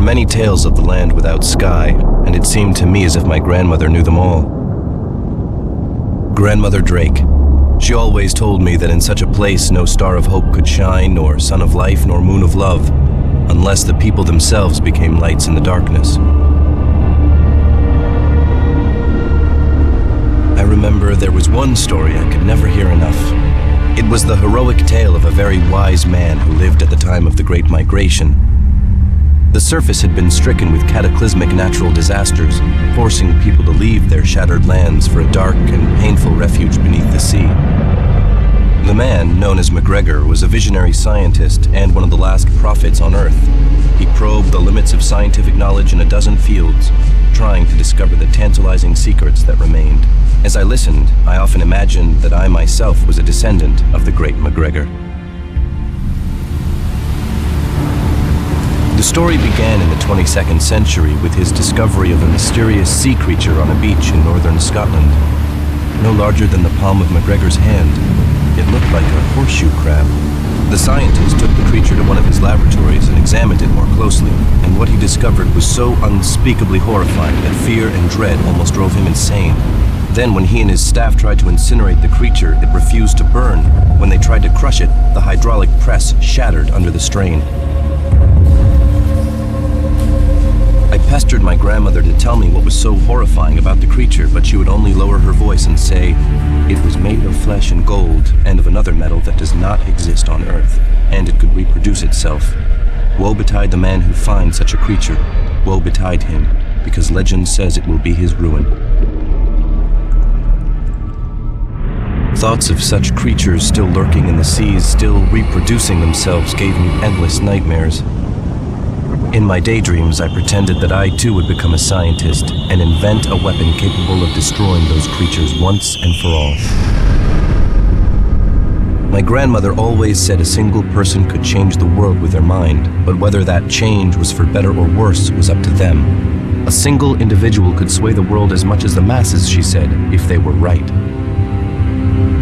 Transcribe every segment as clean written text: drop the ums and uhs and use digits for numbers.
many tales of the land without sky, and it seemed to me as if my grandmother knew them all. Grandmother Drake. She always told me that in such a place no star of hope could shine, nor sun of life, nor moon of love, unless the people themselves became lights in the darkness. I remember there was one story I could never hear enough. It was the heroic tale of a very wise man who lived at the time of the Great Migration. The surface had been stricken with cataclysmic natural disasters, forcing people to leave their shattered lands for a dark and painful refuge beneath the sea. The man, known as MacGregor, was a visionary scientist and one of the last prophets on Earth. He probed the limits of scientific knowledge in a dozen fields, trying to discover the tantalizing secrets that remained. As I listened, I often imagined that I myself was a descendant of the great MacGregor. The story began in the 22nd century with his discovery of a mysterious sea creature on a beach in northern Scotland. No larger than the palm of MacGregor's hand, it looked like a horseshoe crab. The scientist took the creature to one of his laboratories and examined it more closely, and what he discovered was so unspeakably horrifying that fear and dread almost drove him insane. Then, when he and his staff tried to incinerate the creature, it refused to burn. When they tried to crush it, the hydraulic press shattered under the strain. I pestered my grandmother to tell me what was so horrifying about the creature, but she would only lower her voice and say, "It was made of flesh and gold, and of another metal that does not exist on Earth, and it could reproduce itself. Woe betide the man who finds such a creature. Woe betide him, because legend says it will be his ruin." Thoughts of such creatures still lurking in the seas, still reproducing themselves, gave me endless nightmares. In my daydreams, I pretended that I too would become a scientist and invent a weapon capable of destroying those creatures once and for all. My grandmother always said a single person could change the world with their mind, but whether that change was for better or worse was up to them. A single individual could sway the world as much as the masses, she said, if they were right.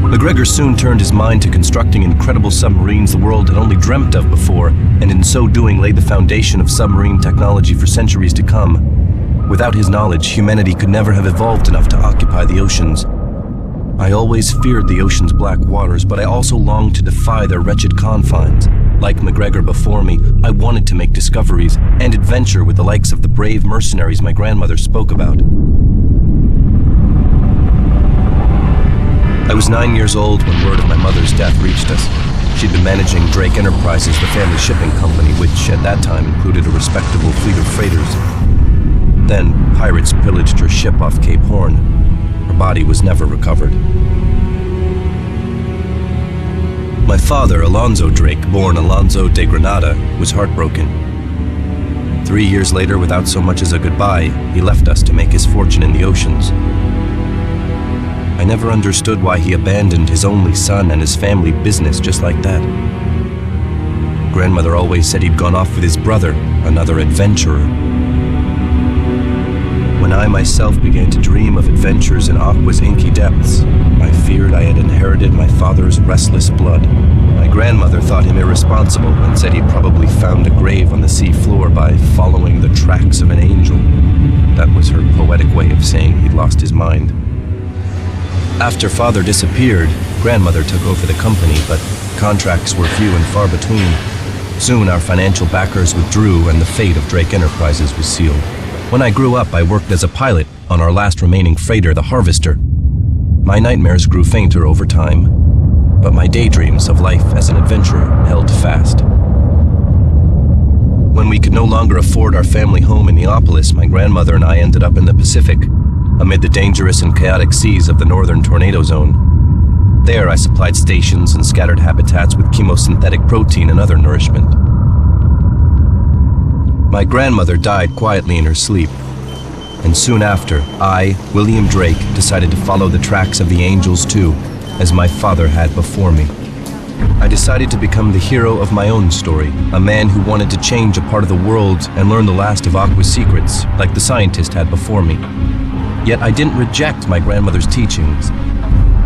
MacGregor soon turned his mind to constructing incredible submarines the world had only dreamt of before, and in so doing laid the foundation of submarine technology for centuries to come. Without his knowledge, humanity could never have evolved enough to occupy the oceans. I always feared the ocean's black waters, but I also longed to defy their wretched confines. Like MacGregor before me, I wanted to make discoveries and adventure with the likes of the brave mercenaries my grandmother spoke about. I was 9 years old when word of my mother's death reached us. She'd been managing Drake Enterprises, the family shipping company, which at that time included a respectable fleet of freighters. Then, pirates pillaged her ship off Cape Horn. Her body was never recovered. My father, Alonzo Drake, born Alonzo de Granada, was heartbroken. 3 years later, without so much as a goodbye, he left us to make his fortune in the oceans. I never understood why he abandoned his only son and his family business just like that. Grandmother always said he'd gone off with his brother, another adventurer. When I myself began to dream of adventures in Aqua's inky depths, I feared I had inherited my father's restless blood. My grandmother thought him irresponsible and said he'd probably found a grave on the sea floor by following the tracks of an angel. That was her poetic way of saying he'd lost his mind. After father disappeared, grandmother took over the company, but contracts were few and far between. Soon our financial backers withdrew and the fate of Drake Enterprises was sealed. When I grew up, I worked as a pilot on our last remaining freighter, the Harvester. My nightmares grew fainter over time, but my daydreams of life as an adventurer held fast. When we could no longer afford our family home in Neapolis, my grandmother and I ended up in the Pacific, amid the dangerous and chaotic seas of the northern tornado zone. There, I supplied stations and scattered habitats with chemosynthetic protein and other nourishment. My grandmother died quietly in her sleep, and soon after, I, William Drake, decided to follow the tracks of the angels too, as my father had before me. I decided to become the hero of my own story, a man who wanted to change a part of the world and learn the last of Aqua's secrets, like the scientist had before me. Yet I didn't reject my grandmother's teachings.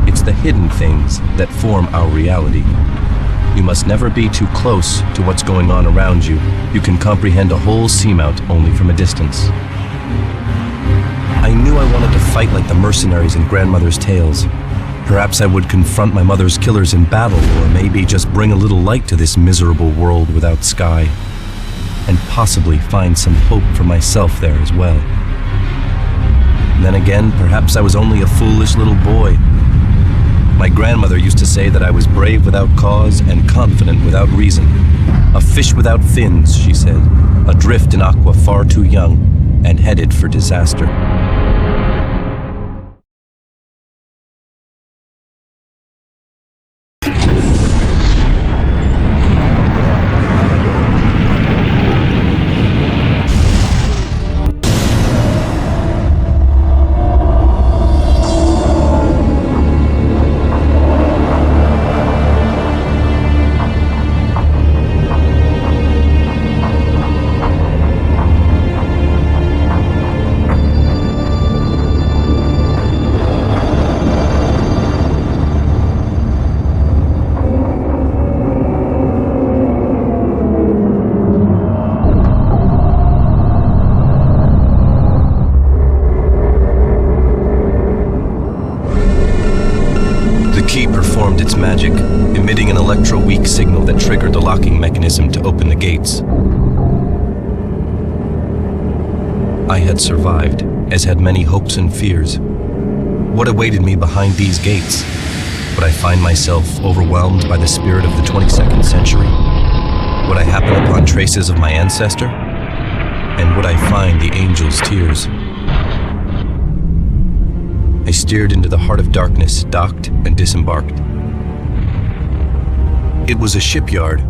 It's the hidden things that form our reality. You must never be too close to what's going on around you. You can comprehend a whole seamount only from a distance. I knew I wanted to fight like the mercenaries in grandmother's tales. Perhaps I would confront my mother's killers in battle, or maybe just bring a little light to this miserable world without sky, and possibly find some hope for myself there as well. Then again, perhaps I was only a foolish little boy. My grandmother used to say that I was brave without cause and confident without reason. A fish without fins, she said, adrift in Aqua far too young, and headed for disaster. Its magic, emitting an electro-weak signal that triggered the locking mechanism to open the gates. I had survived, as had many hopes and fears. What awaited me behind these gates? Would I find myself overwhelmed by the spirit of the 22nd century? Would I happen upon traces of my ancestor? And would I find the angel's tears? I steered into the heart of darkness, docked, and disembarked. It was a shipyard,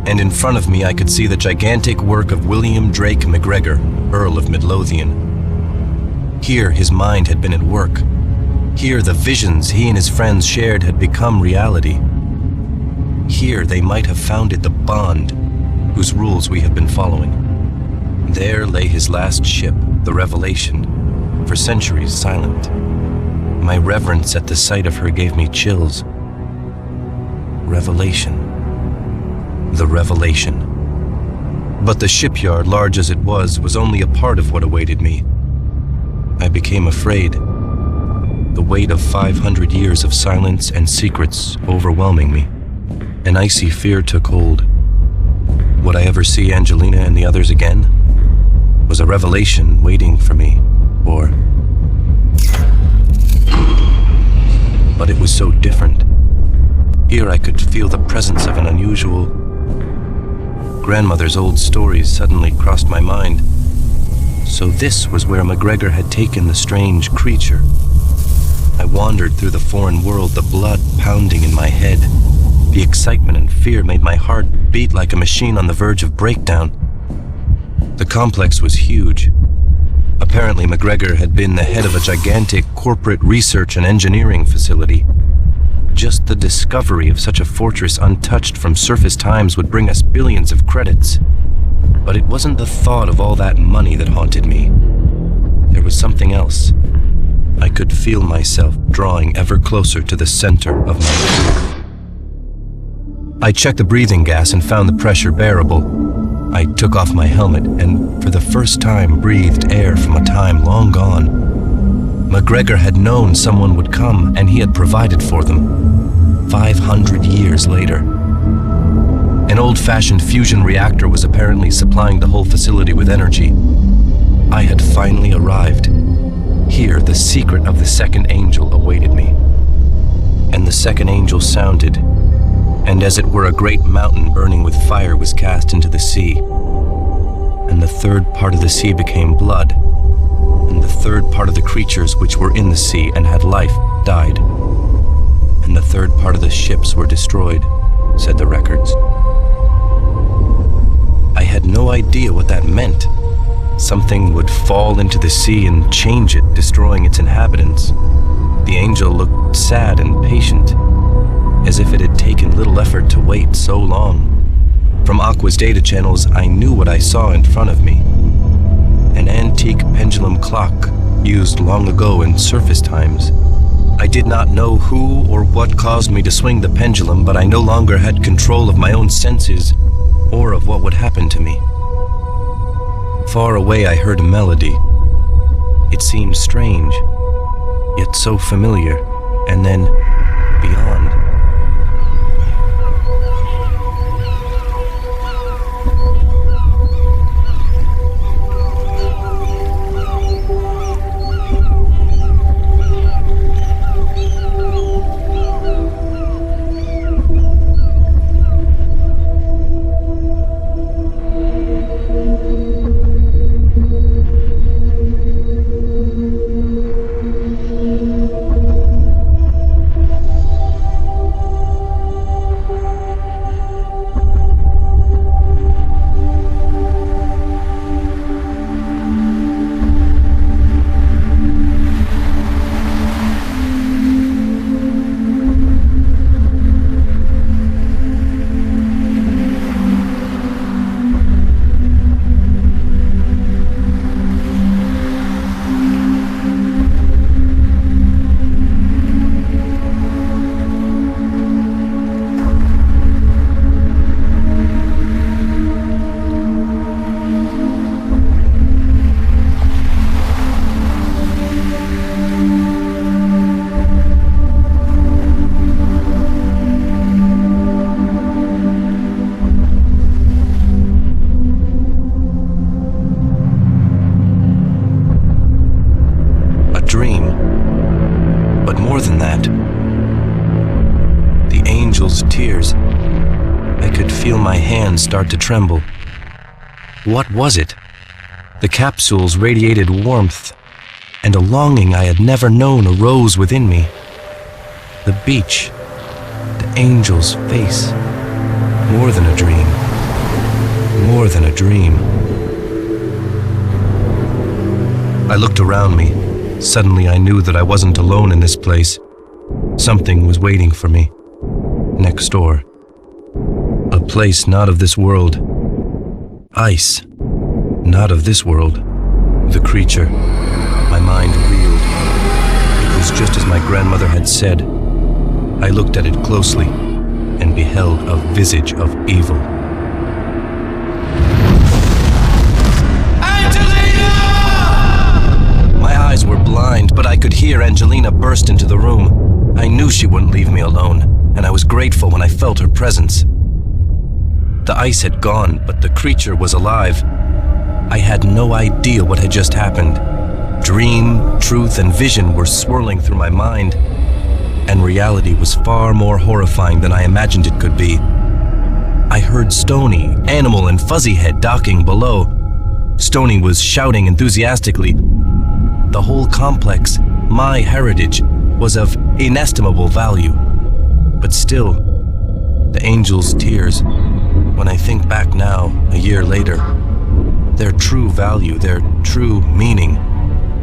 and in front of me I could see the gigantic work of William Drake MacGregor, Earl of Midlothian. Here his mind had been at work. Here the visions he and his friends shared had become reality. Here they might have founded the bond whose rules we have been following. There lay his last ship, the Revelation, for centuries silent. My reverence at the sight of her gave me chills. Revelation. The Revelation. But the shipyard, large as it was only a part of what awaited me. I became afraid. The weight of 500 years of silence and secrets overwhelming me. An icy fear took hold. Would I ever see Angelina and the others again? Was a revelation waiting for me? Or... But it was so different. Here I could feel the presence of an unusual... Grandmother's old stories suddenly crossed my mind. So this was where MacGregor had taken the strange creature. I wandered through the foreign world, the blood pounding in my head. The excitement and fear made my heart beat like a machine on the verge of breakdown. The complex was huge. Apparently MacGregor had been the head of a gigantic corporate research and engineering facility. Just the discovery of such a fortress untouched from surface times would bring us billions of credits. But it wasn't the thought of all that money that haunted me. There was something else. I could feel myself drawing ever closer to the center of my truth. I checked the breathing gas and found the pressure bearable. I took off my helmet and, for the first time, breathed air from a time long gone. MacGregor had known someone would come, and he had provided for them. 500 years later. An old-fashioned fusion reactor was apparently supplying the whole facility with energy. I had finally arrived. Here, the secret of the second angel awaited me. And the second angel sounded, and as it were a great mountain burning with fire was cast into the sea. And the third part of the sea became blood, and the third part of the creatures which were in the sea and had life died. And the third part of the ships were destroyed, said the records. I had no idea what that meant. Something would fall into the sea and change it, destroying its inhabitants. The angel looked sad and patient, as if it had taken little effort to wait so long. From Aqua's data channels, I knew what I saw in front of me. An antique pendulum clock used long ago in surface times. I did not know who or what caused me to swing the pendulum, but I no longer had control of my own senses or of what would happen to me. Far away I heard a melody. It seemed strange, yet so familiar, and then beyond. Start to tremble. What was it? The capsules radiated warmth, and a longing I had never known arose within me. The beach, the angel's face, more than a dream, more than a dream. I looked around me. Suddenly I knew that I wasn't alone in this place. Something was waiting for me, next door. A place not of this world. Ice, not of this world. The creature. My mind reeled. It was just as my grandmother had said. I looked at it closely and beheld a visage of evil. Angelina! My eyes were blind, but I could hear Angelina burst into the room. I knew she wouldn't leave me alone, and I was grateful when I felt her presence. The ice had gone, but the creature was alive. I had no idea what had just happened. Dream, truth, and vision were swirling through my mind, and reality was far more horrifying than I imagined it could be. I heard Stony, Animal, and Fuzzyhead docking below. Stony was shouting enthusiastically. The whole complex, my heritage, was of inestimable value. But still, the angel's tears, when I think back now, a year later, their true value, their true meaning,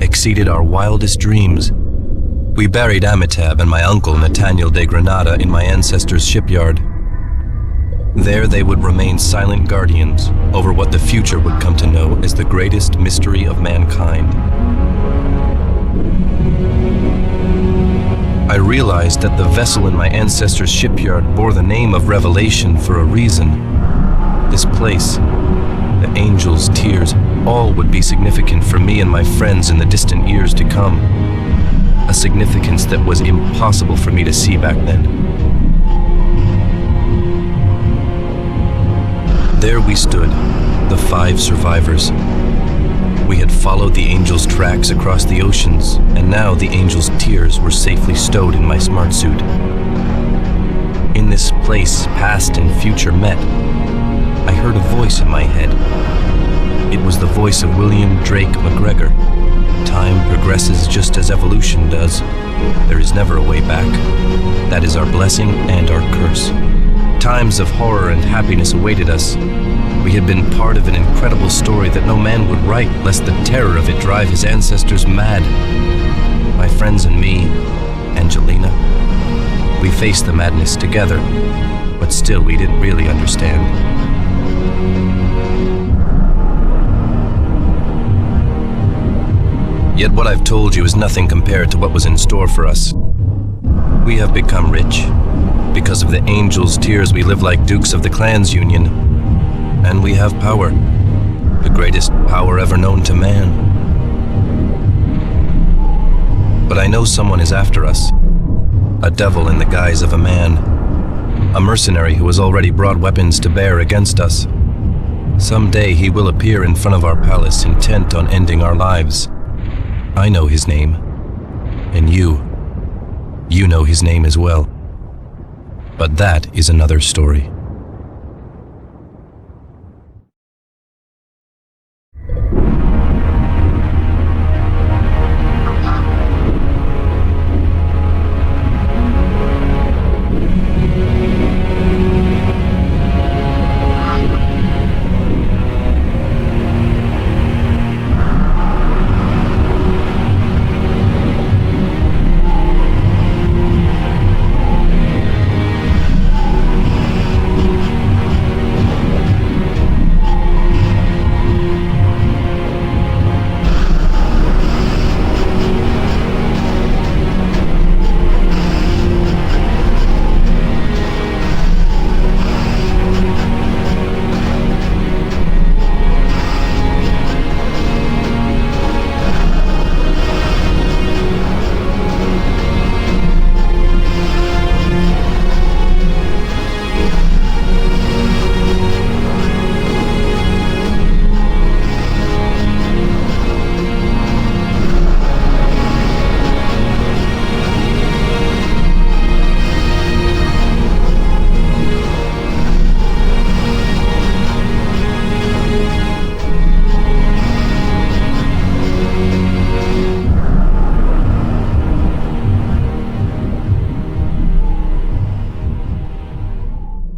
exceeded our wildest dreams. We buried Amitab and my uncle Nathaniel de Granada in my ancestors' shipyard. There they would remain silent guardians over what the future would come to know as the greatest mystery of mankind. I realized that the vessel in my ancestors' shipyard bore the name of Revelation for a reason. This place, the angel's tears, all would be significant for me and my friends in the distant years to come. A significance that was impossible for me to see back then. There we stood, the 5 survivors. We had followed the angel's tracks across the oceans, and now the angel's tears were safely stowed in my smart suit. In this place, past and future met. I heard a voice in my head. It was the voice of William Drake McGregor. Time progresses just as evolution does. There is never a way back. That is our blessing and our curse. Times of horror and happiness awaited us. We had been part of an incredible story that no man would write, lest the terror of it drive his ancestors mad. My friends and me, Angelina, we faced the madness together, but still we didn't really understand. Yet what I've told you is nothing compared to what was in store for us. We have become rich. Because of the angels' tears, we live like dukes of the clans union. And we have power. The greatest power ever known to man. But I know someone is after us. A devil in the guise of a man. A mercenary who has already brought weapons to bear against us. Someday he will appear in front of our palace, intent on ending our lives. I know his name. And you know his name as well. But that is another story.